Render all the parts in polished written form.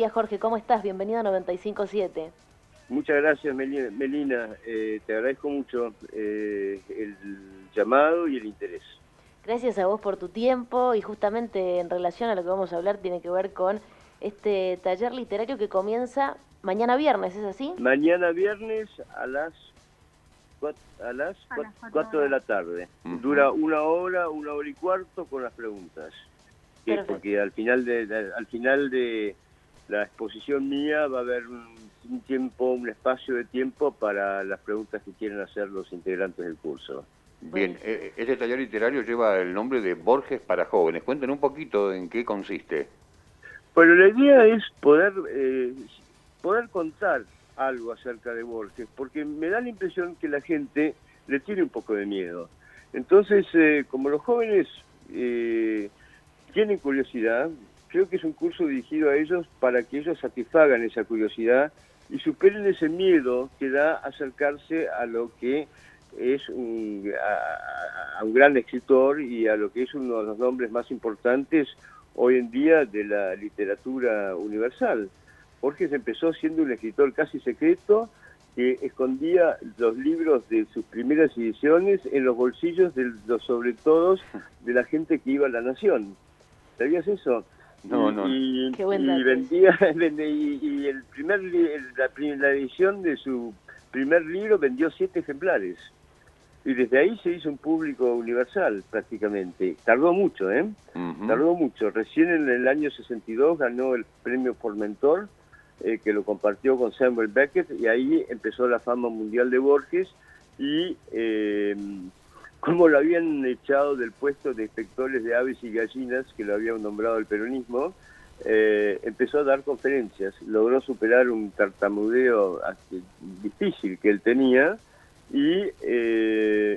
día, Jorge, ¿cómo estás? Bienvenido a 95.7. Muchas gracias, Melina. Te agradezco mucho el llamado y el interés. Gracias a vos por tu tiempo y justamente en relación a lo que vamos a hablar tiene que ver con este taller literario que comienza mañana viernes, ¿es así? Mañana viernes a las 4 de la tarde. Dura una hora y cuarto con las preguntas. Porque al final de la exposición mía va a haber un espacio de tiempo para las preguntas que quieren hacer los integrantes del curso. Bien, este taller literario lleva el nombre de Borges para jóvenes. Cuenten un poquito en qué consiste. Bueno, la idea es poder contar algo acerca de Borges, porque me da la impresión que la gente le tiene un poco de miedo. Entonces, como los jóvenes tienen curiosidad, creo que es un curso dirigido a ellos para que ellos satisfagan esa curiosidad y superen ese miedo que da acercarse a lo que es a un gran escritor y a lo que es uno de los nombres más importantes hoy en día de la literatura universal. Borges empezó siendo un escritor casi secreto que escondía los libros de sus primeras ediciones en los bolsillos de los sobretodos de la gente que iba a La Nación. ¿Sabías eso? No. Qué buen dato. La edición de su primer libro vendió 7 ejemplares. Y desde ahí se hizo un público universal prácticamente. Tardó mucho, ¿eh? Tardó mucho. Recién en el año 62 ganó el premio Formentor, que lo compartió con Samuel Beckett, y ahí empezó la fama mundial de Borges, y como lo habían echado del puesto de inspectores de aves y gallinas, que lo habían nombrado el peronismo, empezó a dar conferencias, logró superar un tartamudeo difícil que él tenía, y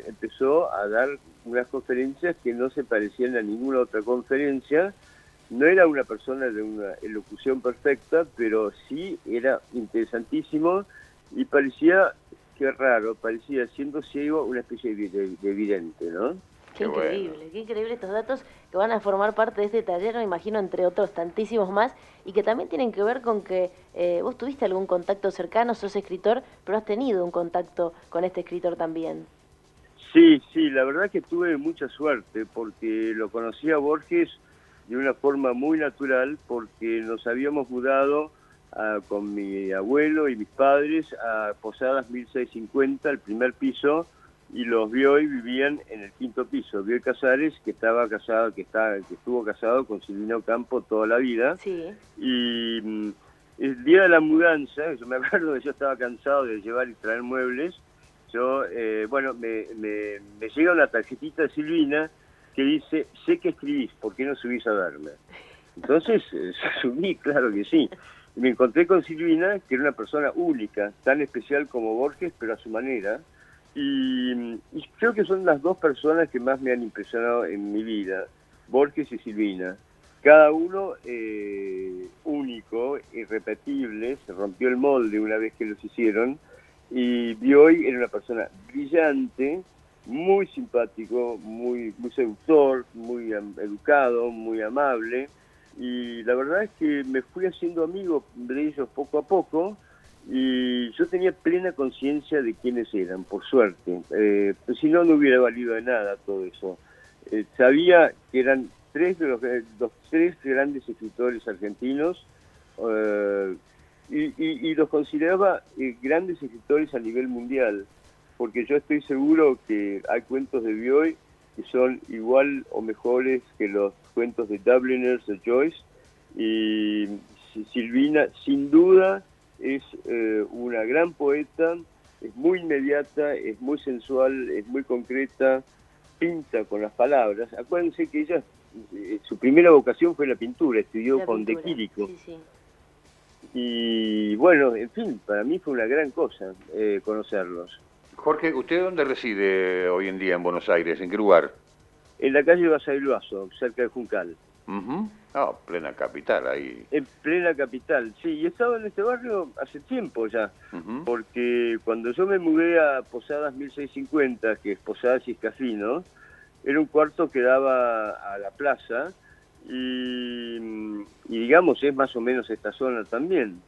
empezó a dar unas conferencias que no se parecían a ninguna otra conferencia. No era una persona de una elocución perfecta, pero sí era interesantísimo y parecía, qué raro, parecía siendo ciego una especie de vidente, ¿no? Qué increíble, qué increíble estos datos que van a formar parte de este taller, me imagino, entre otros tantísimos más, y que también tienen que ver con que vos tuviste algún contacto cercano, sos escritor, pero has tenido un contacto con este escritor también. Sí, la verdad que tuve mucha suerte, porque lo conocí a Borges de una forma muy natural, porque nos habíamos mudado con mi abuelo y mis padres a Posadas 1650, el primer piso, y los Bioy vivían en el 5º piso. Bioy Casares, que estuvo casado con Silvina Ocampo toda la vida. Sí. Y el día de la mudanza, yo me acuerdo que yo estaba cansado de llevar y traer muebles, me llega una tarjetita de Silvina que dice: sé que escribís, ¿por qué no subís a verme? Entonces subí, claro que sí. Y me encontré con Silvina, que era una persona única, tan especial como Borges, pero a su manera. Y creo que son las dos personas que más me han impresionado en mi vida, Borges y Silvina. Cada uno único, irrepetible, se rompió el molde una vez que los hicieron. Y Bioy era una persona brillante, muy simpático, muy seductor, muy educado, muy amable, y la verdad es que me fui haciendo amigo de ellos poco a poco, y yo tenía plena conciencia de quiénes eran, por suerte. Si no, no hubiera valido de nada todo eso. Sabía que eran los tres grandes escritores argentinos, y los consideraba grandes escritores a nivel mundial, porque yo estoy seguro que hay cuentos de Bioy que son igual o mejores que los cuentos de Dubliners de Joyce, y Silvina sin duda es una gran poeta, es muy inmediata, es muy sensual, es muy concreta, pinta con las palabras. Acuérdense que ella, su primera vocación fue la pintura, estudió con De Quirico. Sí. Y bueno, en fin, para mí fue una gran cosa conocerlos. Jorge, ¿usted dónde reside hoy en día en Buenos Aires? ¿En qué lugar? En la calle Basavilbaso, cerca de Juncal. Plena capital ahí. En plena capital, sí. Y he estado en este barrio hace tiempo ya, porque cuando yo me mudé a Posadas 1650, que es Posadas y Escafino, era un cuarto que daba a la plaza, y digamos, es más o menos esta zona también.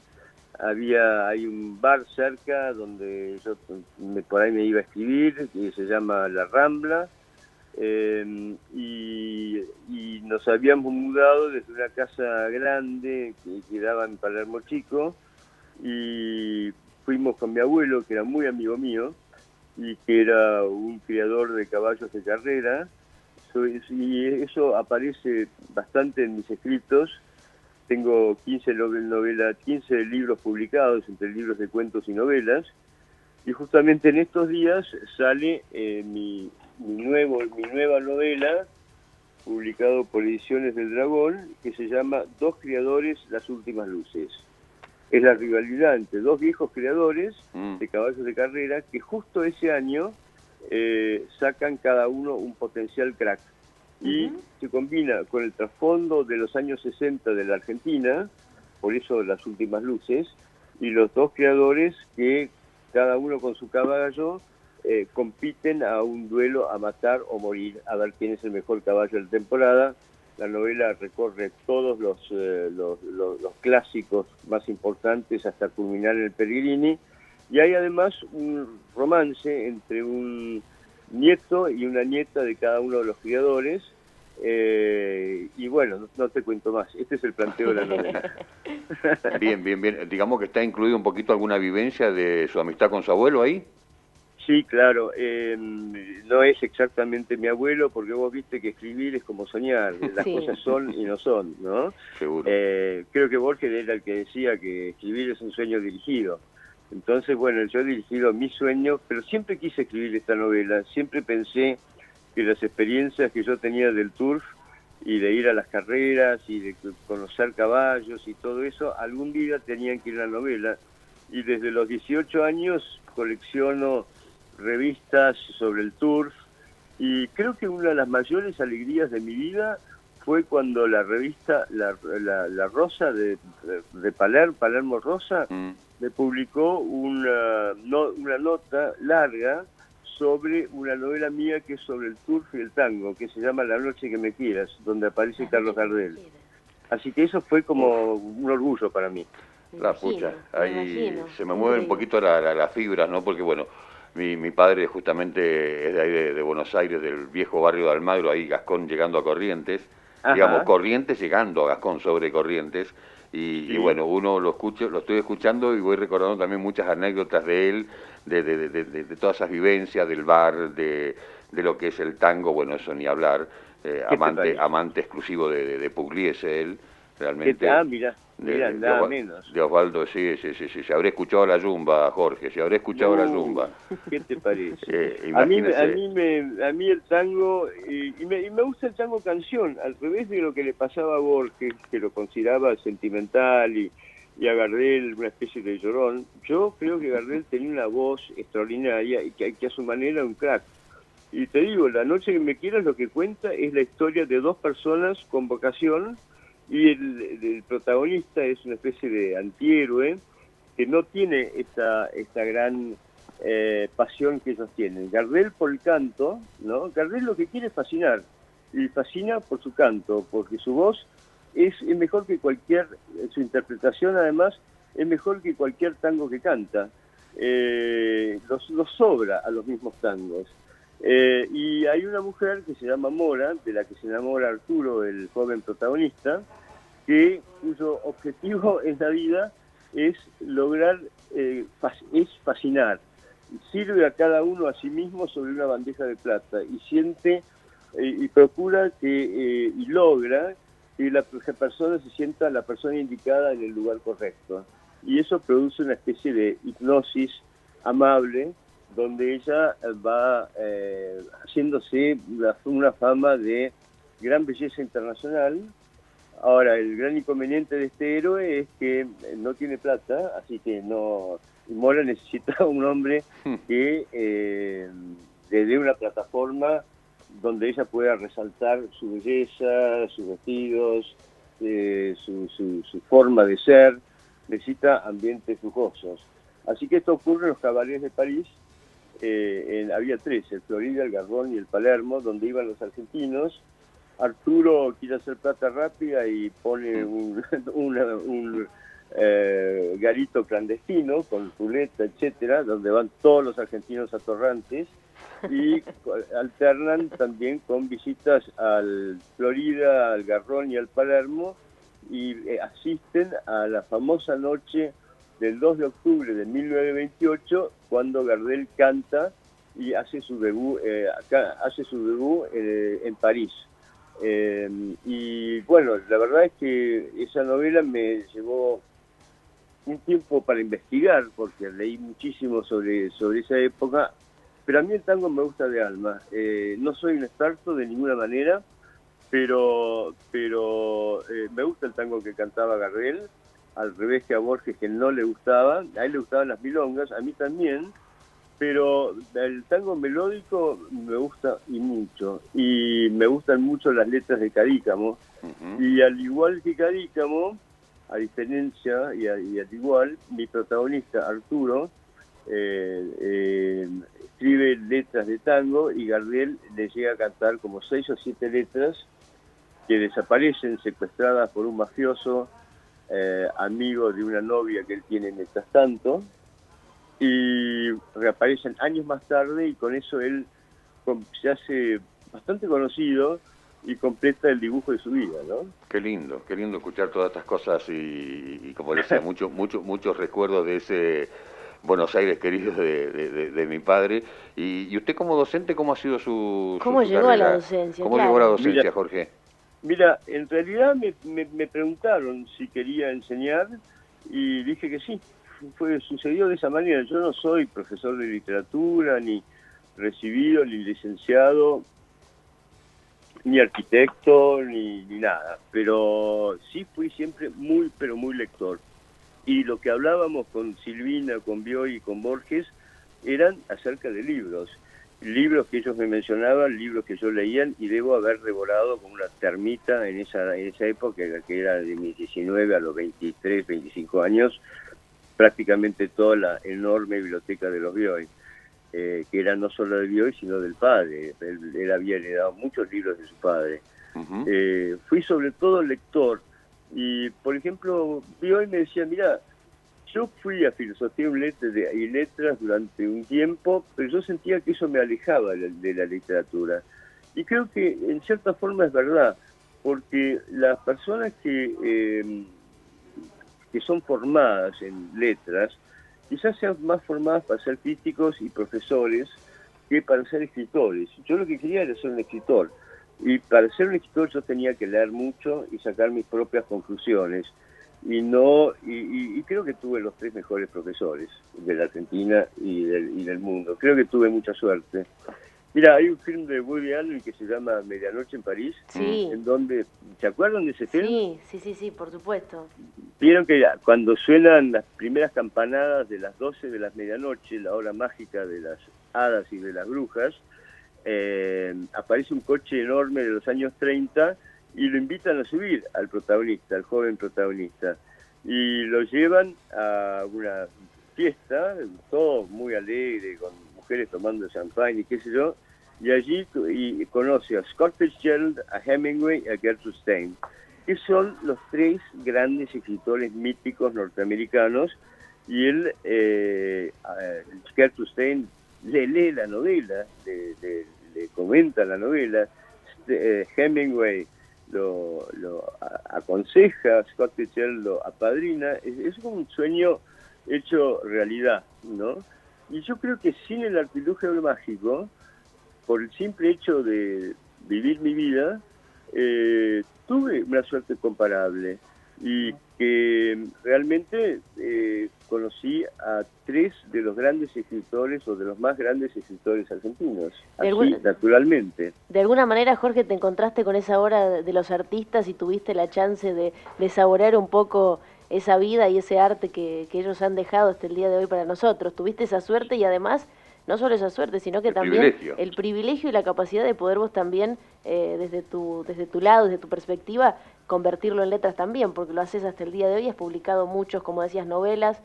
Hay un bar cerca donde yo por ahí me iba a escribir, que se llama La Rambla, y nos habíamos mudado desde una casa grande que quedaba en Palermo Chico, y fuimos con mi abuelo, que era muy amigo mío, y que era un criador de caballos de carrera, y eso aparece bastante en mis escritos. Tengo 15 libros publicados, entre libros de cuentos y novelas, y justamente en estos días sale mi nueva novela, publicado por Ediciones del Dragón, que se llama Dos criadores, las últimas luces. Es la rivalidad entre dos viejos creadores de caballos de carrera que justo ese año sacan cada uno un potencial crack. Y se combina con el trasfondo de los años 60 de la Argentina, por eso Las últimas luces, y los dos creadores que cada uno con su caballo compiten a un duelo a matar o morir, a ver quién es el mejor caballo de la temporada. La novela recorre todos los clásicos más importantes hasta culminar en el Pellegrini, y hay además un romance entre un nieto y una nieta de cada uno de los criadores, y bueno, no te cuento más, este es el planteo de la novela. Bien, bien, bien. Digamos que está incluido un poquito alguna vivencia de su amistad con su abuelo ahí. Sí, claro, no es exactamente mi abuelo, porque vos viste que escribir es como soñar, las cosas son y no son, ¿no? Seguro. Creo que Borges era el que decía que escribir es un sueño dirigido. Entonces, bueno, yo he dirigido mi sueño, pero siempre quise escribir esta novela, siempre pensé que las experiencias que yo tenía del turf y de ir a las carreras y de conocer caballos y todo eso, algún día tenían que ir a la novela. Y desde los 18 años colecciono revistas sobre el turf, y creo que una de las mayores alegrías de mi vida fue cuando la revista La Rosa de Palermo Rosa, me publicó una nota larga sobre una novela mía que es sobre el turf y el tango, que se llama La noche que me quieras, donde aparece Carlos Gardel. Así que eso fue como un orgullo para mí. La pucha, ahí se me mueven un poquito las fibras, ¿no? Porque bueno, mi padre justamente es de ahí de Buenos Aires, del viejo barrio de Almagro, ahí Gascón llegando a Corrientes, digamos, Corrientes llegando a Gascón sobre Corrientes, y bueno, uno lo estoy escuchando y voy recordando también muchas anécdotas de él, de todas esas vivencias del bar, de lo que es el tango, bueno, eso ni hablar, amante exclusivo de Pugliese él, realmente. Mira, nada menos. De Osvaldo, sí. Se habré escuchado la Zumba, Jorge, se habré escuchado la Zumba. ¿Qué te parece? A Imagínese. mí el tango, y me gusta el tango canción, al revés de lo que le pasaba a Borges, que lo consideraba sentimental, y a Gardel una especie de llorón. Yo creo que Gardel tenía una voz extraordinaria y que a su manera un crack. Y te digo, La noche que me quieras lo que cuenta es la historia de dos personas con vocación, y el protagonista es una especie de antihéroe que no tiene esta gran pasión que ellos tienen. Gardel por el canto, ¿no? Gardel lo que quiere es fascinar, y fascina por su canto, porque su voz es mejor que su interpretación además es mejor que cualquier tango que canta. Los sobra a los mismos tangos. Y hay una mujer que se llama Mora, de la que se enamora Arturo, el joven protagonista, cuyo objetivo en la vida es lograr, es fascinar. Sirve a cada uno a sí mismo sobre una bandeja de plata, y siente y procura y logra que la persona se sienta la persona indicada en el lugar correcto. Y eso produce una especie de hipnosis amable, donde ella va haciéndose una fama de gran belleza internacional. Ahora, el gran inconveniente de este héroe es que no tiene plata, así que Mora necesita un hombre que le dé una plataforma donde ella pueda resaltar su belleza, sus vestidos, su forma de ser. Necesita ambientes lujosos. Así que esto ocurre en los cabarets de París. Había tres, el Florida, el Gardón y el Palermo, donde iban los argentinos, Arturo quiere hacer plata rápida y pone un garito clandestino con ruleta, etcétera, donde van todos los argentinos atorrantes, y alternan también con visitas al Florida, al Garrón y al Palermo, y asisten a la famosa noche del 2 de octubre de 1928, cuando Gardel canta y hace su debut, en París. Y bueno, la verdad es que esa novela me llevó un tiempo para investigar, porque leí muchísimo sobre esa época, pero a mí el tango me gusta de alma. No soy un experto de ninguna manera, pero me gusta el tango que cantaba Gardel, al revés que a Borges, que no le gustaba. A él le gustaban las milongas, a mí también, pero el tango melódico me gusta y mucho, y me gustan mucho las letras de Cadícamo. Y al igual que Cadícamo, a diferencia y al igual, mi protagonista Arturo escribe letras de tango, y Gardel le llega a cantar como 6 o 7 letras que desaparecen secuestradas por un mafioso amigo de una novia que él tiene mientras tanto, y reaparecen años más tarde, y con eso él se hace bastante conocido y completa el dibujo de su vida, ¿no? Qué lindo escuchar todas estas cosas y como decía, muchos recuerdos de ese Buenos Aires querido de mi padre. Y usted como docente, ¿cómo ha sido su ¿Cómo llegó a la docencia? ¿Cómo llegó a la docencia, Jorge? Mira, en realidad me preguntaron si quería enseñar y dije que sí. Sucedió de esa manera. Yo no soy profesor de literatura, ni recibido, ni licenciado, ni arquitecto, ni nada, pero sí fui siempre muy, pero muy lector. Y lo que hablábamos con Silvina, con Bioy y con Borges eran acerca de libros que ellos me mencionaban, libros que yo leía, y debo haber devorado como una termita en esa época, que era de mis 19 a los 23, 25 años, prácticamente toda la enorme biblioteca de los Bioy. Que era no solo del Bioy, sino del padre. Él había heredado muchos libros de su padre. Fui sobre todo lector, y por ejemplo, Bioy me decía, mira, yo fui a filosofía y letras durante un tiempo, pero yo sentía que eso me alejaba de la literatura. Y creo que en cierta forma es verdad, porque las personas que son formadas en letras, quizás sean más formadas para ser críticos y profesores que para ser escritores. Yo lo que quería era ser un escritor, y para ser un escritor yo tenía que leer mucho y sacar mis propias conclusiones, y creo que tuve los 3 mejores profesores de la Argentina y del mundo. Creo que tuve mucha suerte. Mira, hay un film de Woody Allen que se llama Medianoche en París, en donde, ¿se acuerdan de ese film? Sí, por supuesto. Vieron que cuando suenan las primeras campanadas de las 12 de la medianoche, la hora mágica de las hadas y de las brujas, aparece un coche enorme de los años 30 y lo invitan a subir al protagonista, al joven protagonista, y lo llevan a una fiesta, todo muy alegre, con mujeres tomando champán y qué sé yo, y allí conoce a Scott Fitzgerald, a Hemingway y a Gertrude Stein, que son los 3 grandes escritores míticos norteamericanos, y él, Gertrude Stein, le lee la novela, le comenta la novela, Hemingway lo aconseja, Scott Fitzgerald lo apadrina. Es como un sueño hecho realidad, ¿no? Y yo creo que sin el artilugio mágico, por el simple hecho de vivir mi vida, tuve una suerte comparable, y que realmente conocí a 3 de los grandes escritores, o de los más grandes escritores argentinos, así, naturalmente. De alguna manera, Jorge, te encontraste con esa obra de los artistas y tuviste la chance de saborear un poco esa vida y ese arte que ellos han dejado hasta el día de hoy para nosotros. Tuviste esa suerte, y además, no solo esa suerte, sino que también el privilegio y la capacidad de poder vos también, desde tu lado, desde tu perspectiva, convertirlo en letras también, porque lo haces hasta el día de hoy. Has publicado muchos, como decías, novelas,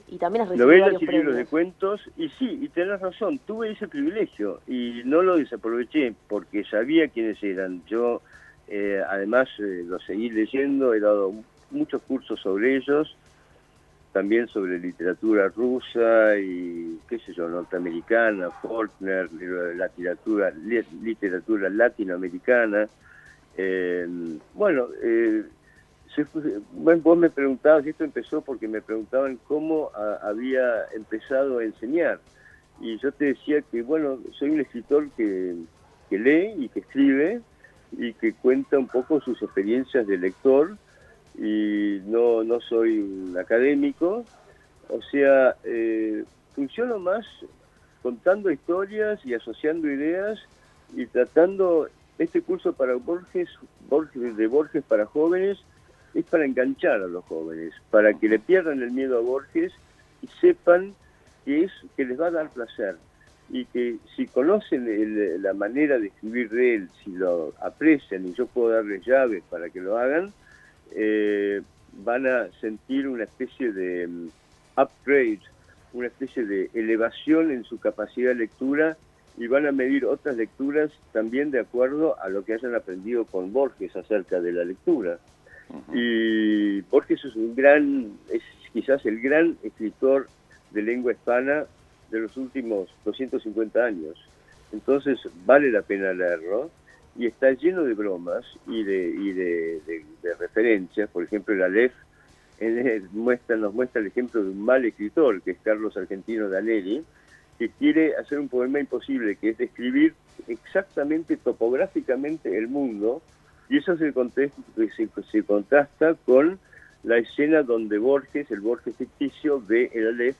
y también has recibido novelas varios y libros de premios. cuentos, y sí, y tenés razón, tuve ese privilegio y no lo desaproveché porque sabía quiénes eran. Yo además los seguí leyendo, he dado muchos cursos sobre ellos, también sobre literatura rusa y qué sé yo, norteamericana, Faulkner, literatura latinoamericana. Vos me preguntabas, y esto empezó porque me preguntaban cómo había empezado a enseñar. Y yo te decía que, bueno, soy un escritor que lee y que escribe y que cuenta un poco sus experiencias de lector, y no soy un académico. O sea, funciono más contando historias y asociando ideas y tratando. Este curso para Borges para jóvenes es para enganchar a los jóvenes, para que le pierdan el miedo a Borges y sepan que les va a dar placer, y que si conocen la manera de escribir de él, si lo aprecian y yo puedo darles llaves para que lo hagan, van a sentir una especie de upgrade, una especie de elevación en su capacidad de lectura, y van a medir otras lecturas también de acuerdo a lo que hayan aprendido con Borges acerca de la lectura. Y Borges es quizás el gran escritor de lengua hispana de los últimos 250 años. Entonces vale la pena leerlo, y está lleno de bromas y de referencias. Por ejemplo, el Aleph nos muestra el ejemplo de un mal escritor, que es Carlos Argentino Danelli, que quiere hacer un poema imposible, que es describir exactamente, topográficamente, el mundo, y eso se contrasta con la escena donde Borges, el Borges ficticio, ve el Aleph,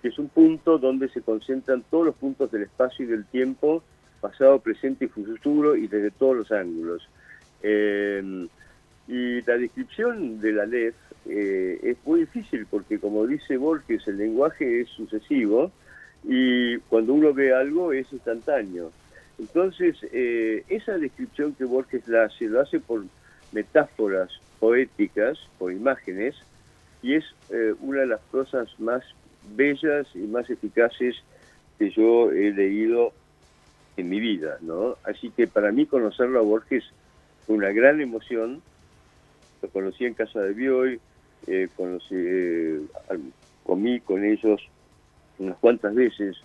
que es un punto donde se concentran todos los puntos del espacio y del tiempo, pasado, presente y futuro, y desde todos los ángulos. Y la descripción del Aleph es muy difícil, porque como dice Borges, el lenguaje es sucesivo, y cuando uno ve algo es instantáneo. Entonces, esa descripción que Borges lo hace por metáforas poéticas, por imágenes, y es una de las cosas más bellas y más eficaces que yo he leído en mi vida, ¿no? Así que para mí conocerlo a Borges fue una gran emoción. Lo conocí en casa de Bioy, comí con ellos unas cuantas veces.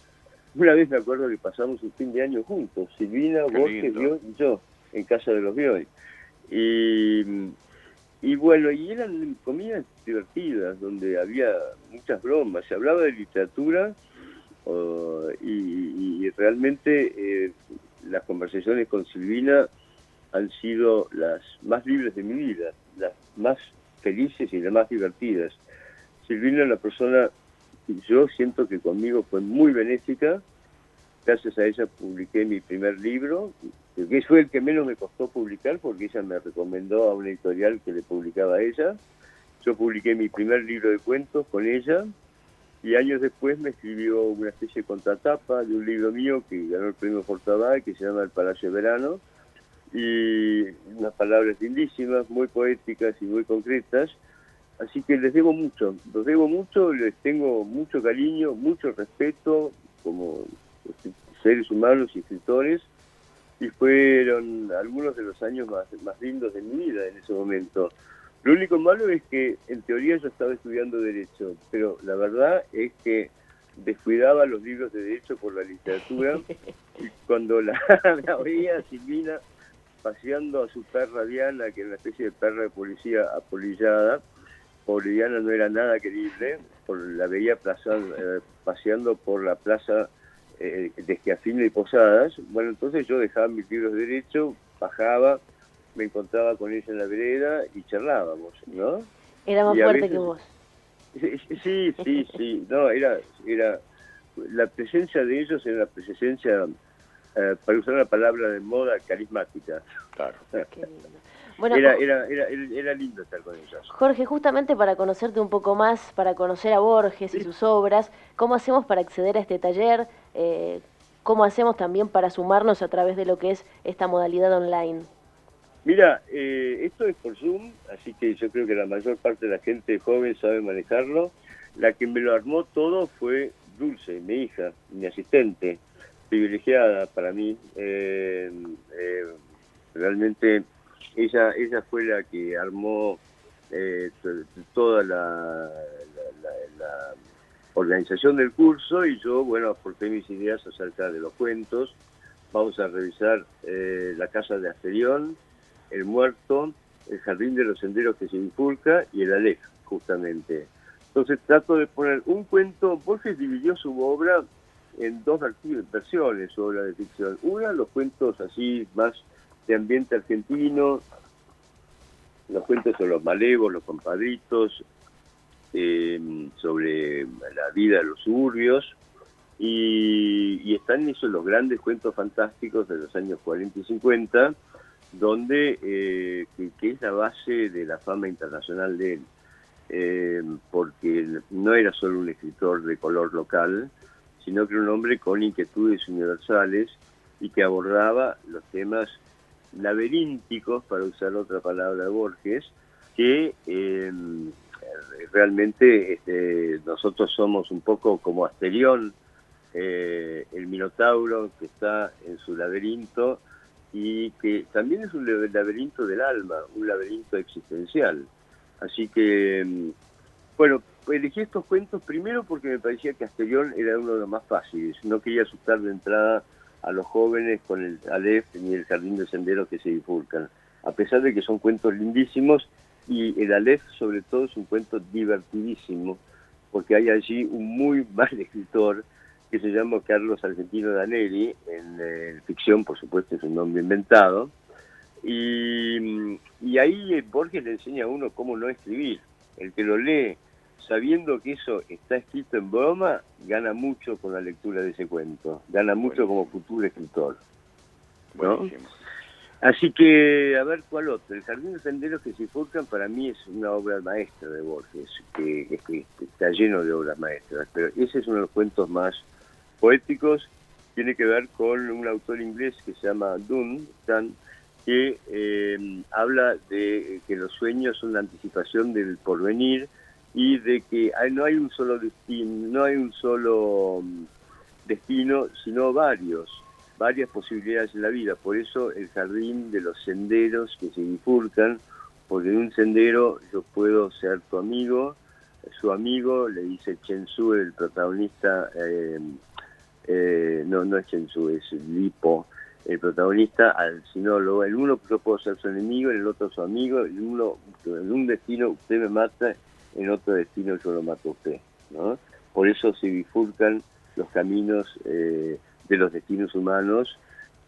Una vez me acuerdo que pasamos un fin de año juntos, Silvina, Borges, Bioy y yo, en casa de los Bioy. Y bueno, y eran comidas divertidas, donde había muchas bromas, se hablaba de literatura, y realmente las conversaciones con Silvina han sido las más libres de mi vida, las más felices y las más divertidas. Silvina es una persona, yo siento que conmigo fue muy benéfica. Gracias a ella publiqué mi primer libro, que fue el que menos me costó publicar, porque ella me recomendó a una editorial que le publicaba a ella. Yo publiqué mi primer libro de cuentos con ella, y años después me escribió una especie de contratapa de un libro mío que ganó el premio Fortabá, que se llama El Palacio de Verano, y unas palabras lindísimas, muy poéticas y muy concretas. Así que les debo mucho, les tengo mucho cariño, mucho respeto como seres humanos y escritores, y fueron algunos de los años más lindos de mi vida en ese momento. Lo único malo es que en teoría yo estaba estudiando Derecho, pero la verdad es que descuidaba los libros de Derecho por la literatura, y cuando la veía Silvina paseando a su perra Diana, que era una especie de perra de policía apolillada, pobre Diana no era nada querible, la veía paseando por la plaza de Esquiafino y Posadas. Bueno, entonces yo dejaba mis libros de Derecho, bajaba, me encontraba con ella en la vereda y charlábamos, ¿no? Era más fuerte que vos. Sí, no, era la presencia de ellos, era la presencia, para usar una palabra de moda, carismática. Claro. Qué lindo. Bueno, era lindo estar con ellos. Jorge, justamente para conocerte un poco más, para conocer a Borges y sus obras, ¿cómo hacemos para acceder a este taller? ¿Cómo hacemos también para sumarnos a través de lo que es esta modalidad online? Mira, esto es por Zoom, así que yo creo que la mayor parte de la gente joven sabe manejarlo. la que me lo armó todo fue Dulce, mi hija, mi asistente, privilegiada para mí. Realmente ella fue la que armó toda la organización del curso, y yo, bueno, aporté mis ideas acerca de los cuentos. Vamos a revisar La Casa de Asterión, El Muerto, El Jardín de los Senderos que se bifurca y El Aleph, justamente. Entonces trato de poner un cuento. Borges dividió su obra en dos versiones, su obra de ficción. Una, los cuentos así más de ambiente argentino, los cuentos sobre los malevos, los compadritos, sobre la vida de los suburbios, y están esos los grandes cuentos fantásticos de los años 40 y 50, donde que es la base de la fama internacional de él. Porque no era solo un escritor de color local, sino que era un hombre con inquietudes universales y que abordaba los temas laberínticos, para usar otra palabra de Borges, que realmente nosotros somos un poco como Asterión, el Minotauro que está en su laberinto, y que también es un laberinto del alma, un laberinto existencial. Así que, bueno, elegí estos cuentos primero porque me parecía que Asterión era uno de los más fáciles. No quería asustar de entrada a los jóvenes con el Aleph ni el Jardín de Senderos que se bifurcan, a pesar de que son cuentos lindísimos, y el Aleph sobre todo es un cuento divertidísimo, porque hay allí un muy mal escritor que se llama Carlos Argentino Daneri, en ficción por supuesto es un nombre inventado, y ahí Borges le enseña a uno cómo no escribir. El que lo lee sabiendo que eso está escrito en broma, gana mucho con la lectura de ese cuento, gana mucho como futuro escritor, ¿no? Buenísimo. Así que, a ver, ¿cuál otro? El Jardín de Senderos que se bifurcan para mí es una obra maestra de Borges, que está lleno de obras maestras, pero ese es uno de los cuentos más poéticos. Tiene que ver con un autor inglés que se llama Dunn, que habla de que los sueños son la anticipación del porvenir, y de que no hay un solo destino, sino varias posibilidades en la vida. Por eso el jardín de los senderos que se bifurcan, porque en un sendero yo puedo ser tu amigo, su amigo, le dice Chen Tzu, el protagonista, no es Chen Tzu, es Lipo, el protagonista, al sinólogo. En uno yo puedo ser su enemigo, en el otro su amigo, en un destino usted me mata, en otro destino yo lo mato a usted, ¿no? Por eso se bifurcan los caminos de los destinos humanos,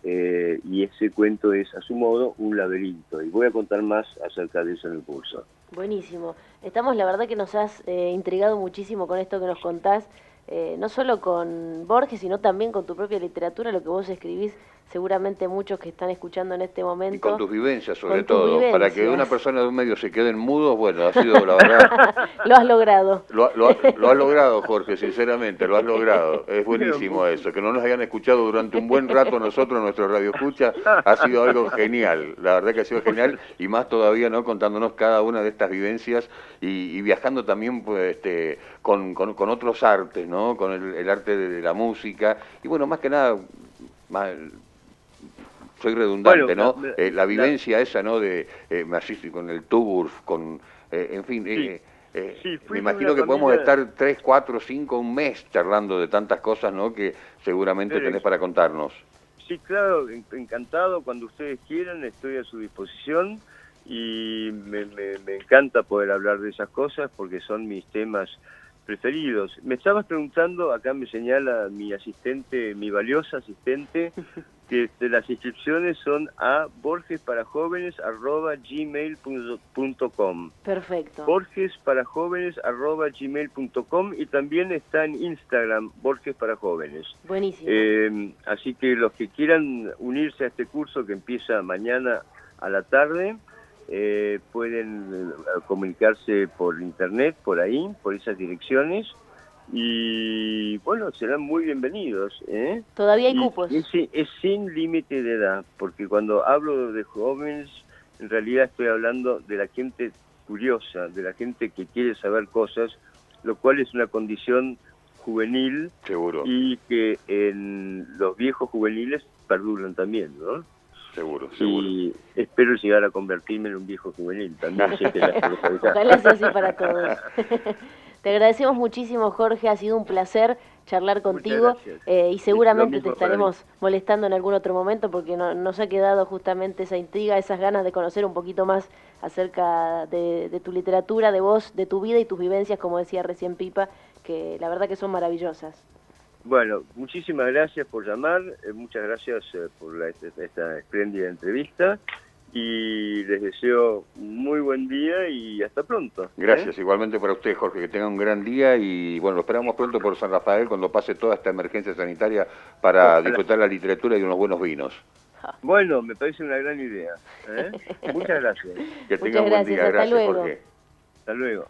y ese cuento es, a su modo, un laberinto. Y voy a contar más acerca de eso en el curso. Buenísimo. La verdad que nos has intrigado muchísimo con esto que nos contás, no solo con Borges, sino también con tu propia literatura, lo que vos escribís. Seguramente muchos que están escuchando en este momento. Y con tus vivencias, sobre todo. Para que una persona de un medio se queden mudos, bueno, ha sido la verdad. Lo has logrado. Lo has logrado, Jorge, sinceramente, lo has logrado. Es buenísimo eso. Que no nos hayan escuchado durante un buen rato nosotros, nuestro radio escucha, ha sido algo genial. La verdad que ha sido genial, y más todavía, ¿no? Contándonos cada una de estas vivencias y viajando también pues, con otros artes, ¿no? Con el arte de la música. Y bueno, más que nada, soy redundante, bueno, ¿no? La vivencia esa, ¿no? De con el Turf, en fin, sí, me imagino que podemos estar 3, 4, 5, un mes charlando de tantas cosas, ¿no? Que seguramente tenés para contarnos. Sí, claro, encantado. Cuando ustedes quieran estoy a su disposición, y me encanta poder hablar de esas cosas porque son mis temas preferidos. Me estabas preguntando, acá me señala mi asistente, mi valiosa asistente, que las inscripciones son a borgesparajovenes@gmail.com. Perfecto. borgesparajovenes@gmail.com, y también está en Instagram, Borges para Jóvenes. Buenísimo. Así que los que quieran unirse a este curso que empieza mañana a la tarde, pueden comunicarse por internet, por ahí, por esas direcciones, y bueno, serán muy bienvenidos, ¿eh? Todavía hay cupos. Es sin límite de edad, porque cuando hablo de jóvenes, en realidad estoy hablando de la gente curiosa, de la gente que quiere saber cosas, lo cual es una condición juvenil. Seguro. Y que en los viejos juveniles perduran también, ¿no? Seguro. Y espero llegar a convertirme en un viejo juvenil también. Ojalá sea así para todos. Te agradecemos muchísimo, Jorge, ha sido un placer charlar contigo y seguramente te estaremos molestando en algún otro momento porque nos ha quedado justamente esa intriga, esas ganas de conocer un poquito más acerca de tu literatura, de vos, de tu vida y tus vivencias, como decía recién Pipa, que la verdad que son maravillosas. Bueno, muchísimas gracias por llamar, muchas gracias por esta espléndida entrevista y les deseo un muy buen día y hasta pronto. Gracias, igualmente para usted, Jorge, que tenga un gran día y bueno, lo esperamos pronto por San Rafael cuando pase toda esta emergencia sanitaria para disfrutar la literatura y unos buenos vinos. Bueno, me parece una gran idea. Muchas gracias. Que tenga un buen día, gracias, Jorge. Hasta luego.